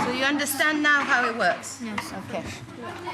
So you understand now how it works? Yes. Okay.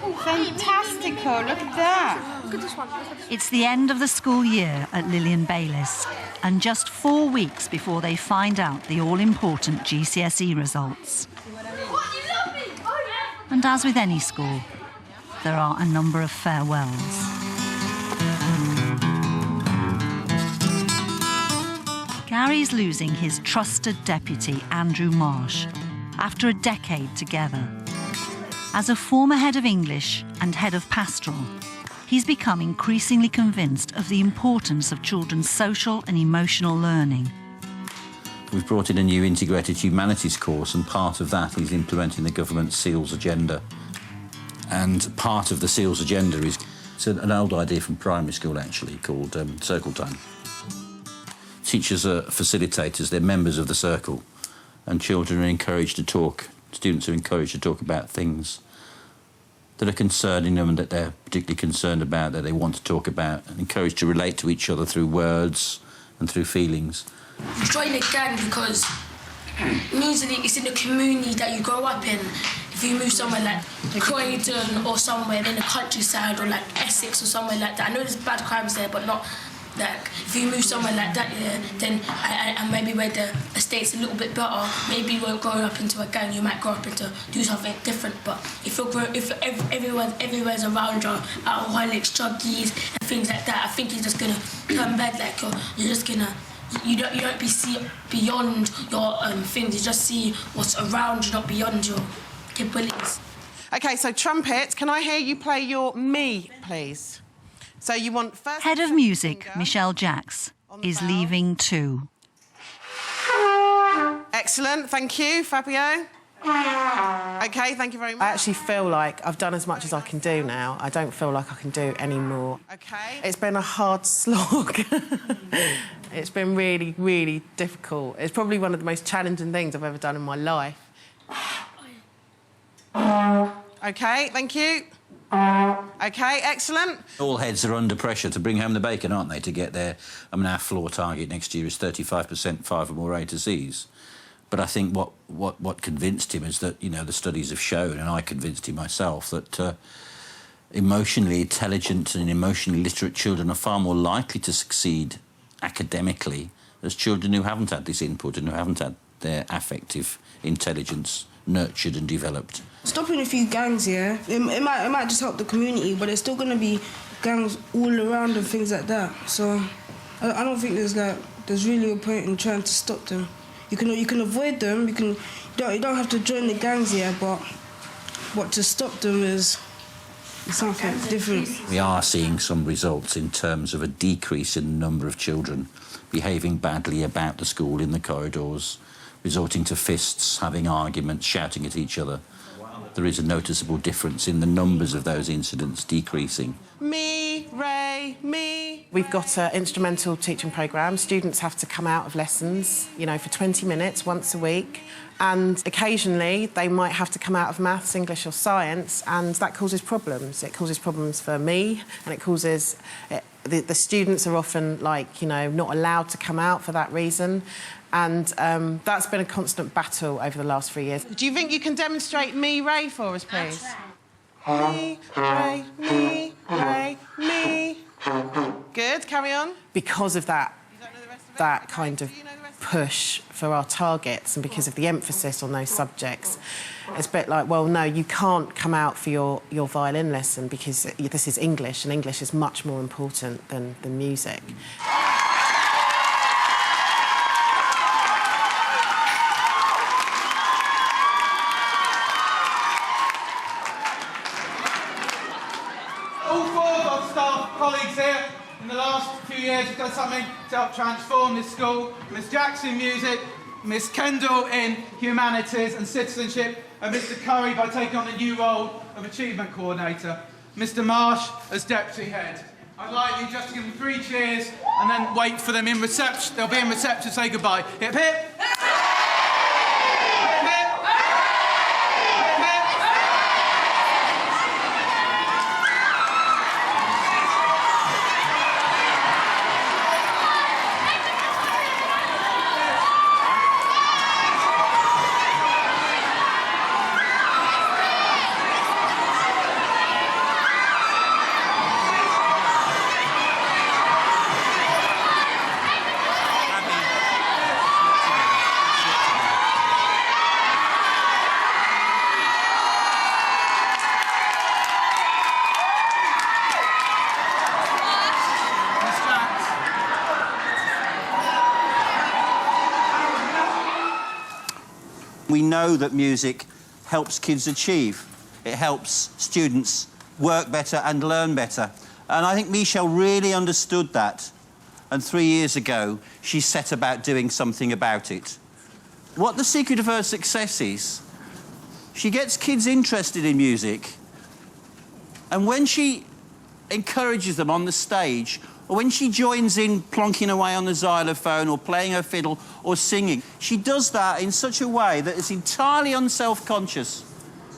Fantastico, look at that. Look at this one. It's the end of the school year at Lillian Baylis, and just 4 weeks before they find out the all-important GCSE results. And as with any school, there are a number of farewells. Gary's losing his trusted deputy, Andrew Marsh, after a decade together. As a former head of English and head of pastoral, he's become increasingly convinced of the importance of children's social and emotional learning. We've brought in a new integrated humanities course, and part of that is implementing the government's SEALS agenda. And part of the SEALS agenda is an old idea from primary school, actually, called circle time. Teachers are facilitators, they're members of the circle, and children are encouraged to talk, students are encouraged to talk about things that are concerning them and that they're particularly concerned about, that they want to talk about, and encouraged to relate to each other through words and through feelings. You join a gang because usually it's in the community that you grow up in. If you move somewhere like Croydon or somewhere in the countryside or like Essex or somewhere like that, I know there's bad crimes there, but not like if you move somewhere like that, yeah, then and maybe where the estate's a little bit better, maybe you won't grow up into a gang. You might grow up into do something different. But if everyone's around you, alcoholics, druggies, and things like that, I think you're just gonna turn bad. Like you're just gonna. You don't see beyond your things. You just see what's around you, not beyond your capabilities. OK, so trumpet, can I hear you play your me, please? So you want first... Head of music, Michelle Jacks, is leaving too. Excellent, thank you, Fabio. OK, thank you very much. I actually feel like I've done as much as I can do now. I don't feel like I can do any more. OK. It's been a hard slog. It's been really, really difficult. It's probably one of the most challenging things I've ever done in my life. OK, thank you. OK, excellent. All heads are under pressure to bring home the bacon, aren't they, to get there? I mean, our floor target next year is 35% 5 or more A to Cs. But I think what convinced him is that, you know, the studies have shown, and I convinced him myself, that emotionally intelligent and emotionally literate children are far more likely to succeed academically as children who haven't had this input and who haven't had their affective intelligence nurtured and developed. Stopping a few gangs, yeah, it might just help the community, but there's still going to be gangs all around and things like that. So I don't think there's really a point in trying to stop them. You can avoid them. You don't have to join the gangs, yeah, but to stop them is something different. We are seeing some results in terms of a decrease in the number of children behaving badly about the school in the corridors, resorting to fists, having arguments, shouting at each other. There is a noticeable difference in the numbers of those incidents decreasing. Me, Ray, me. We've got an instrumental teaching programme. Students have to come out of lessons, you know, for 20 minutes once a week. And occasionally they might have to come out of maths, English or science, and that causes problems. It causes problems for me, and it causes... The students are often, like, you know, not allowed to come out for that reason. And that's been a constant battle over the last 3 years. Do you think you can demonstrate me, Ray, for us, please? Me, Ray, me, Ray, me. Good, carry on. Because of that kind of push for our targets and because of the emphasis on those subjects, it's a bit like, well, no, you can't come out for your violin lesson because this is English, and English is much more important than music. All 4 of our staff colleagues here in the last few years have done something to help transform this school. Miss Jackson in music, Miss Kendall in humanities and citizenship, and Mr Curry by taking on the new role of achievement coordinator. Mr Marsh as deputy head. I'd like you just to give them 3 cheers and then wait for them in reception. They'll be in reception to say goodbye. Hip hip. we know that music helps kids achieve. It helps students work better and learn better. And I think Michelle really understood that. And 3 years ago, she set about doing something about it. What the secret of her success is, she gets kids interested in music, and when she encourages them on the stage, or when she joins in plonking away on the xylophone or playing her fiddle or singing, she does that in such a way that it's entirely unself-conscious.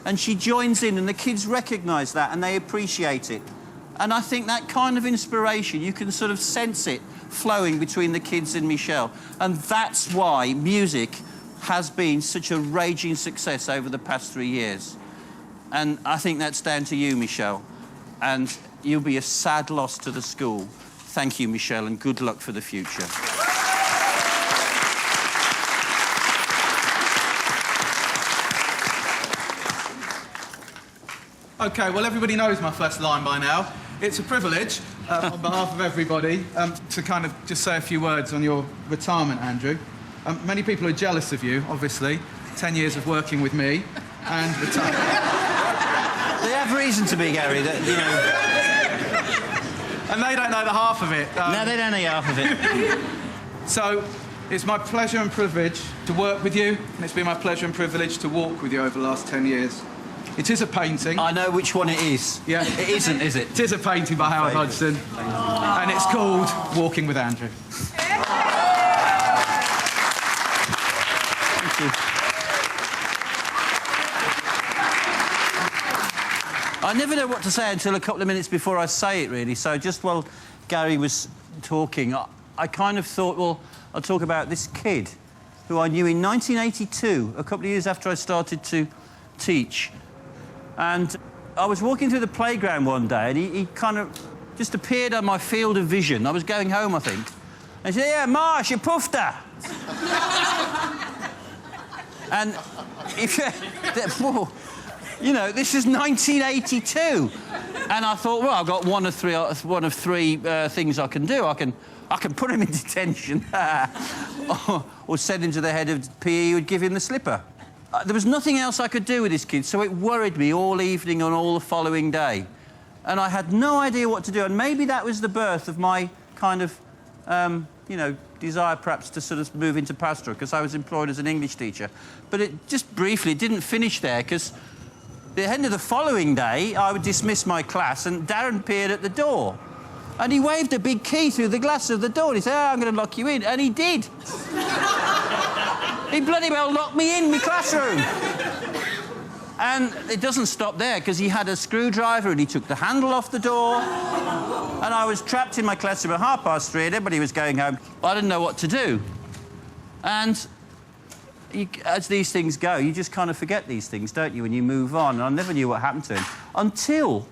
And she joins in, and the kids recognise that and they appreciate it. And I think that kind of inspiration, you can sort of sense it flowing between the kids and Michelle. And that's why music has been such a raging success over the past 3 years. And I think that's down to you, Michelle. And you'll be a sad loss to the school. Thank you, Michelle, and good luck for the future. OK, well, everybody knows my first line by now. It's a privilege, on behalf of everybody, to kind of just say a few words on your retirement, Andrew. Many people are jealous of you, obviously. 10 years of working with me and retirement. They have reason to be, Gary, that, you know... And they don't know the half of it. No, they don't know half of it. So, it's my pleasure and privilege to work with you, and it's been my pleasure and privilege to walk with you over the last 10 years. It is a painting. I know which one it is. Yeah. It isn't, is it? It is a painting by Howard Hodgson. And it's called Walking with Andrew. Thank you. I never know what to say until a couple of minutes before I say it, really. So just while Gary was talking, I kind of thought, well, I'll talk about this kid who I knew in 1982, a couple of years after I started to teach. And I was walking through the playground one day, and he kind of just appeared on my field of vision. I was going home, I think. And he said, "Yeah, Marsh, you puffed her." And if you know, this is 1982, and I thought, well, I've got one of three things I can do. I can put him in detention, or send him to the head of PE who'd give him the slipper. There was nothing else I could do with this kid, so it worried me all evening and all the following day. And I had no idea what to do, and maybe that was the birth of my kind of, you know, desire perhaps to sort of move into pastoral, because I was employed as an English teacher. But it just briefly didn't finish there, because the end of the following day, I would dismiss my class, and Darren appeared at the door. And he waved a big key through the glass of the door, and he said, "Oh, I'm going to lock you in." And he did. He bloody well locked me in my classroom. And it doesn't stop there, because he had a screwdriver and he took the handle off the door. And I was trapped in my classroom at 3:30 and everybody was going home. I didn't know what to do. And as these things go, you just kind of forget these things, don't you, when you move on. And I never knew what happened to him until,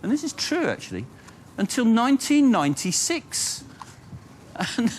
and this is true, actually, until 1996. And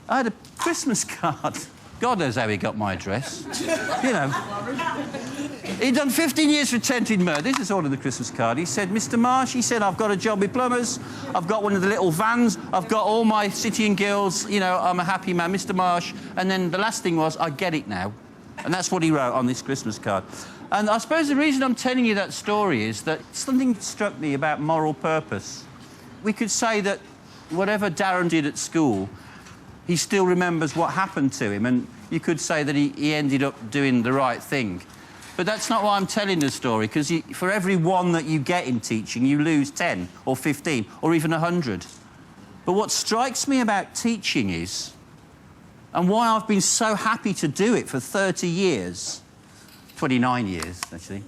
I had a Christmas card. God knows how he got my address. You know. He'd done 15 years for Tented Mer. This is all in the Christmas card. He said, "Mr. Marsh," he said, "I've got a job with plumbers. I've got one of the little vans. I've got all my city and guilds. You know, I'm a happy man, Mr. Marsh." And then the last thing was, "I get it now." And that's what he wrote on this Christmas card. And I suppose the reason I'm telling you that story is that something struck me about moral purpose. We could say that whatever Darren did at school, he still remembers what happened to him, and you could say that he ended up doing the right thing. But that's not why I'm telling the story, because for every one that you get in teaching, you lose 10 or 15 or even 100. But what strikes me about teaching is, and why I've been so happy to do it for 30 years, 29 years, actually,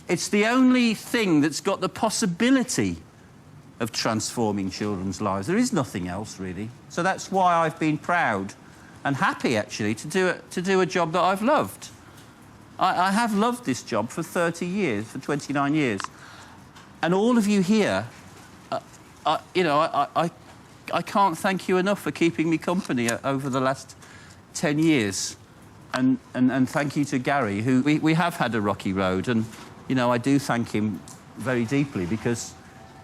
it's the only thing that's got the possibility of transforming children's lives. There is nothing else, really. So that's why I've been proud and happy, actually, to do a job that I've loved. I have loved this job for 30 years, for 29 years. And all of you here, you know, I can't thank you enough for keeping me company over the last 10 years. And thank you to Gary, who we have had a rocky road. And, you know, I do thank him very deeply, because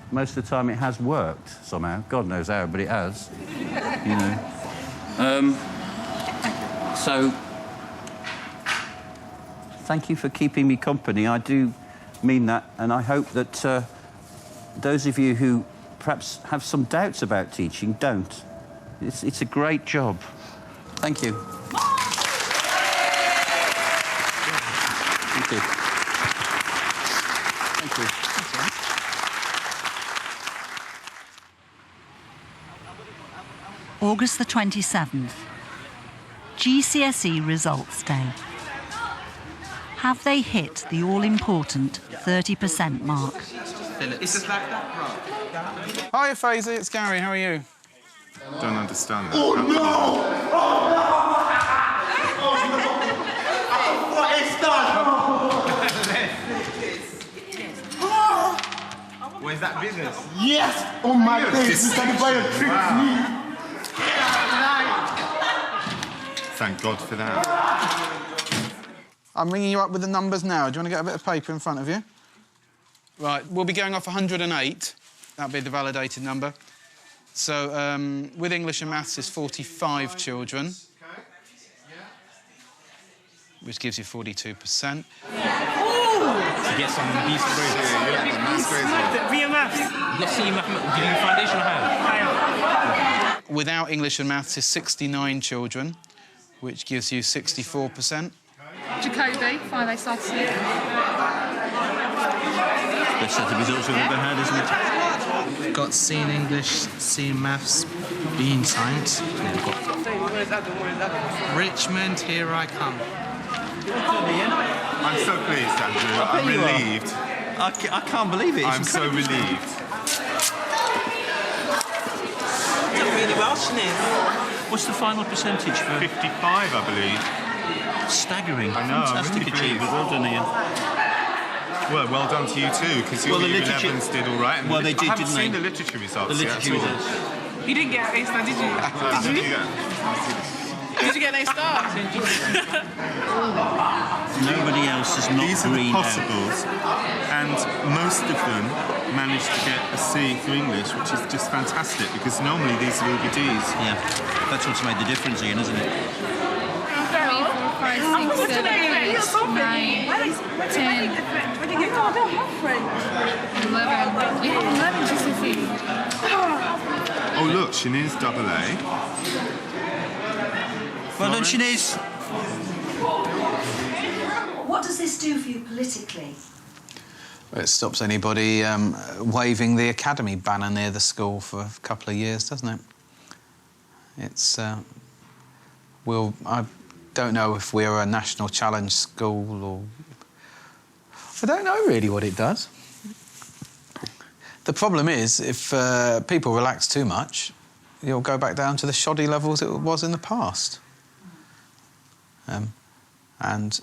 most of the time it has worked somehow. God knows how, but it has, you know. So thank you for keeping me company. I do mean that, and I hope that those of you who perhaps have some doubts about teaching don't. It's a great job. Thank you. Thank you. Thank you. August the 27th. GCSE Results Day. Have they hit the all-important 30% mark? Hi, Fraser. It's Gary. How are you? Don't understand that. Oh, no! What is that? Where's that business? Yes! Oh, my days. You can buy a trick me. Thank God for that. I'm ringing you up with the numbers now. Do you want to get a bit of paper in front of you? Right, we'll be going off 108. That'll be the validated number. So, with English and maths is 45 children, which gives you 42%. To get some decent grades. Real maths. Let's see, did you foundation or higher? Without English and maths is 69 children, which gives you 64%. Jacobi, 5A starts here. Best set of results we've ever had, isn't it? Got C in English, C in maths, B in science. Richmond, here I come. I'm so pleased, Andrew. I'm relieved. I can't believe it. I'm so relieved. Really well, Sinead. What's the final percentage for... 55, I believe. Staggering. I know, I'm Fantastic really achievement. pleased. Well done, Ian. Well done to you too, because Well, your the literature- 11s did all right. And Well, they did, I haven't didn't seen they? the literature results The literature yet at all. results. You didn't get an A star, did you? Did you? Did you get an A star? Nobody else has not These are the greened out. possibles, and most of them managed to get a C for English, which is just fantastic, because normally these will be Ds. Yeah, that's what's made the difference, Ian, isn't it? 3, 4, 5, 6, 7, 8, 9, 10, 11. You have 11 GCSE. Oh look, Shanine's double A. Well done, Shanice. What does this do for you politically? It stops anybody waving the academy banner near the school for a couple of years, doesn't it? It's... I don't know if we're a national challenge school or... I don't know really what it does. The problem is, if people relax too much, you'll go back down to the shoddy levels it was in the past. And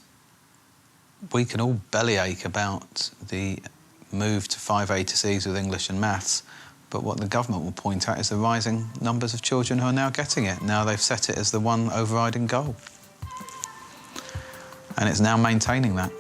we can all bellyache about the move to 5A to Cs with English and maths, but what the government will point out is the rising numbers of children who are now getting it. Now they've set it as the one overriding goal. And it's now maintaining that.